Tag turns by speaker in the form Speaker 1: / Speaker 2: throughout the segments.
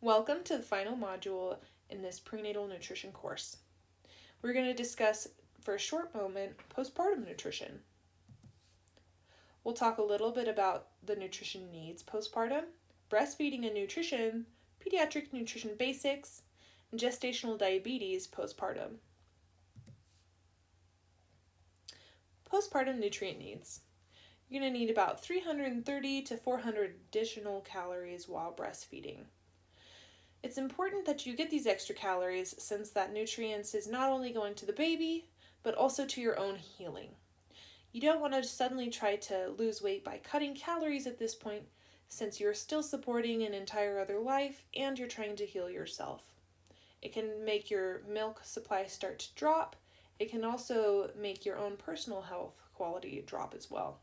Speaker 1: Welcome to the final module in this prenatal nutrition course. We're going to discuss, for a short moment, postpartum nutrition. We'll talk a little bit about the nutrition needs postpartum, breastfeeding and nutrition, pediatric nutrition basics, and gestational diabetes postpartum. Postpartum nutrient needs. You're going to need about 330 to 400 additional calories while breastfeeding. It's important that you get these extra calories since that nutrients is not only going to the baby, but also to your own healing. You don't want to suddenly try to lose weight by cutting calories at this point since you're still supporting an entire other life and you're trying to heal yourself. It can make your milk supply start to drop. It can also make your own personal health quality drop as well.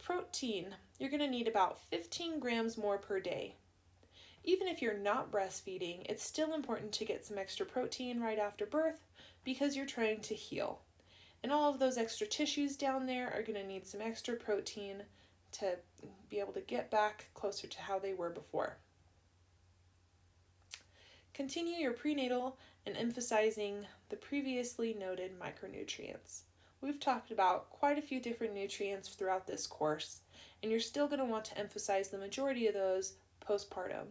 Speaker 1: Protein. You're going to need about 15 grams more per day. Even if you're not breastfeeding, it's still important to get some extra protein right after birth because you're trying to heal. And all of those extra tissues down there are going to need some extra protein to be able to get back closer to how they were before. Continue your prenatal and emphasizing the previously noted micronutrients. We've talked about quite a few different nutrients throughout this course, and you're still going to want to emphasize the majority of those postpartum.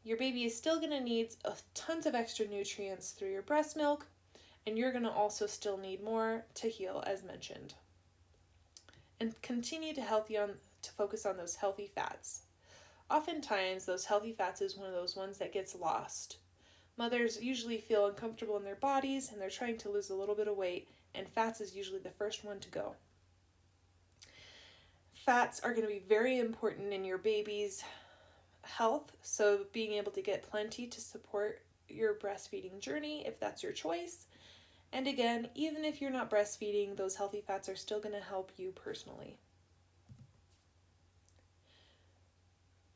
Speaker 1: Your baby is still going to need tons of extra nutrients through your breast milk, and you're going to also still need more to heal, as mentioned. And continue to focus on those healthy fats. Oftentimes, those healthy fats is one of those ones that gets lost. Mothers usually feel uncomfortable in their bodies, and they're trying to lose a little bit of weight, and fats is usually the first one to go. Fats are going to be very important in your baby's health, so being able to get plenty to support your breastfeeding journey if that's your choice. And again, even if you're not breastfeeding, those healthy fats are still going to help you personally.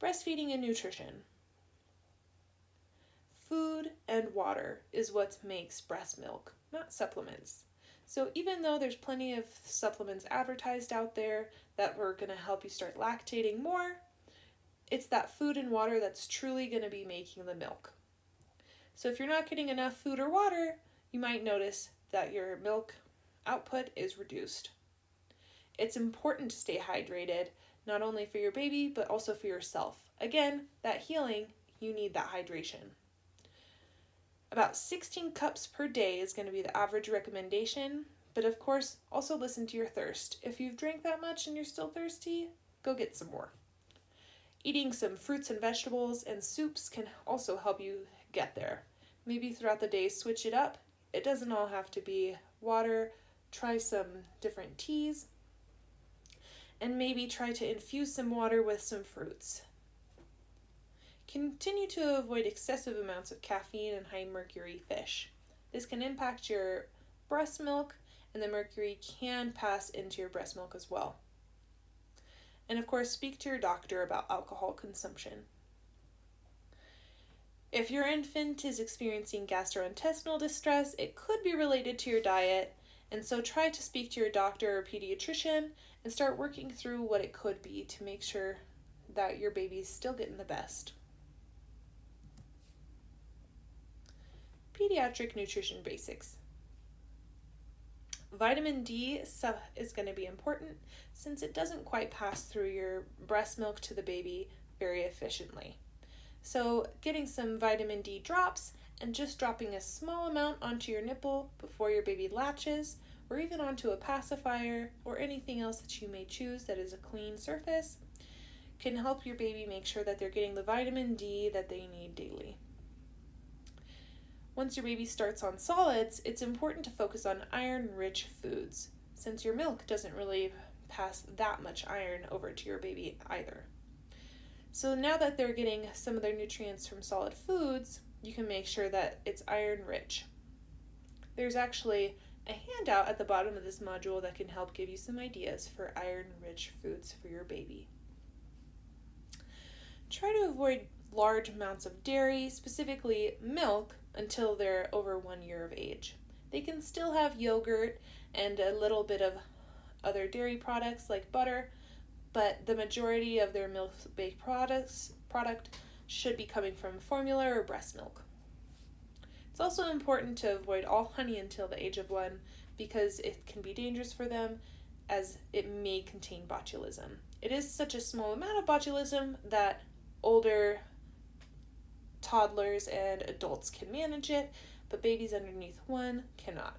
Speaker 1: Breastfeeding and nutrition. Food and water is what makes breast milk, not supplements. So even though there's plenty of supplements advertised out there that are going to help you start lactating more, it's that food and water that's truly going to be making the milk. So if you're not getting enough food or water, you might notice that your milk output is reduced. It's important to stay hydrated, not only for your baby, but also for yourself. Again, that healing, you need that hydration. About 16 cups per day is going to be the average recommendation, but of course, also listen to your thirst. If you've drank that much and you're still thirsty, go get some more. Eating some fruits and vegetables and soups can also help you get there. Maybe throughout the day, switch it up. It doesn't all have to be water. Try some different teas. And maybe try to infuse some water with some fruits. Continue to avoid excessive amounts of caffeine and high mercury fish. This can impact your breast milk, and the mercury can pass into your breast milk as well. And of course, speak to your doctor about alcohol consumption. If your infant is experiencing gastrointestinal distress, it could be related to your diet, and so try to speak to your doctor or pediatrician and start working through what it could be to make sure that your baby's still getting the best. Pediatric nutrition basics. Vitamin D is going to be important since it doesn't quite pass through your breast milk to the baby very efficiently. So getting some vitamin D drops and just dropping a small amount onto your nipple before your baby latches, or even onto a pacifier or anything else that you may choose that is a clean surface, can help your baby make sure that they're getting the vitamin D that they need daily. Once your baby starts on solids, it's important to focus on iron-rich foods, since your milk doesn't really pass that much iron over to your baby either. So now that they're getting some of their nutrients from solid foods, you can make sure that it's iron-rich. There's actually a handout at the bottom of this module that can help give you some ideas for iron-rich foods for your baby. Try to avoid large amounts of dairy, specifically milk, until they're over 1 year of age. They can still have yogurt and a little bit of other dairy products like butter, but the majority of their milk-based product should be coming from formula or breast milk. It's also important to avoid all honey until the age of 1 because it can be dangerous for them as it may contain botulism. It is such a small amount of botulism that older toddlers and adults can manage it, but babies underneath 1 cannot.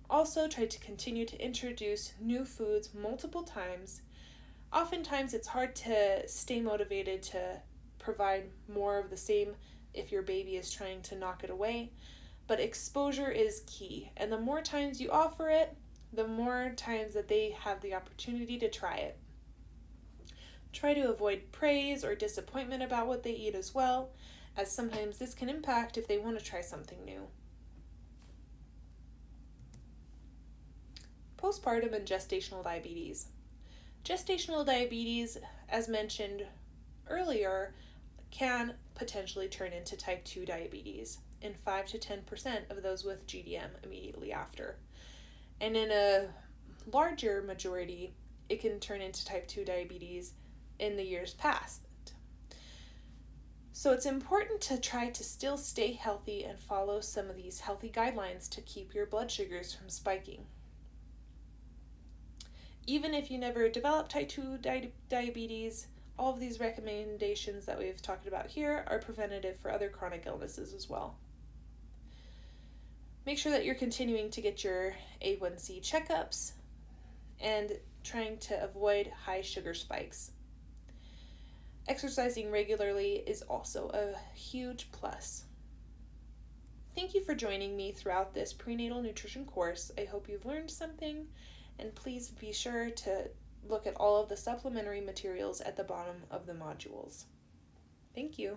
Speaker 1: Also, try to continue to introduce new foods multiple times. Oftentimes, it's hard to stay motivated to provide more of the same if your baby is trying to knock it away, but exposure is key, and the more times you offer it, the more times that they have the opportunity to try it. Try to avoid praise or disappointment about what they eat as well, as sometimes this can impact if they want to try something new. Postpartum and gestational diabetes. Gestational diabetes, as mentioned earlier, can potentially turn into type 2 diabetes in 5 to 10% of those with GDM immediately after. And in a larger majority, it can turn into type 2 diabetes in the years past. So it's important to try to still stay healthy and follow some of these healthy guidelines to keep your blood sugars from spiking. Even if you never develop type 2 diabetes, all of these recommendations that we've talked about here are preventative for other chronic illnesses as well. Make sure that you're continuing to get your A1C checkups and trying to avoid high sugar spikes. Exercising regularly is also a huge plus. Thank you for joining me throughout this prenatal nutrition course. I hope you've learned something, and please be sure to look at all of the supplementary materials at the bottom of the modules. Thank you.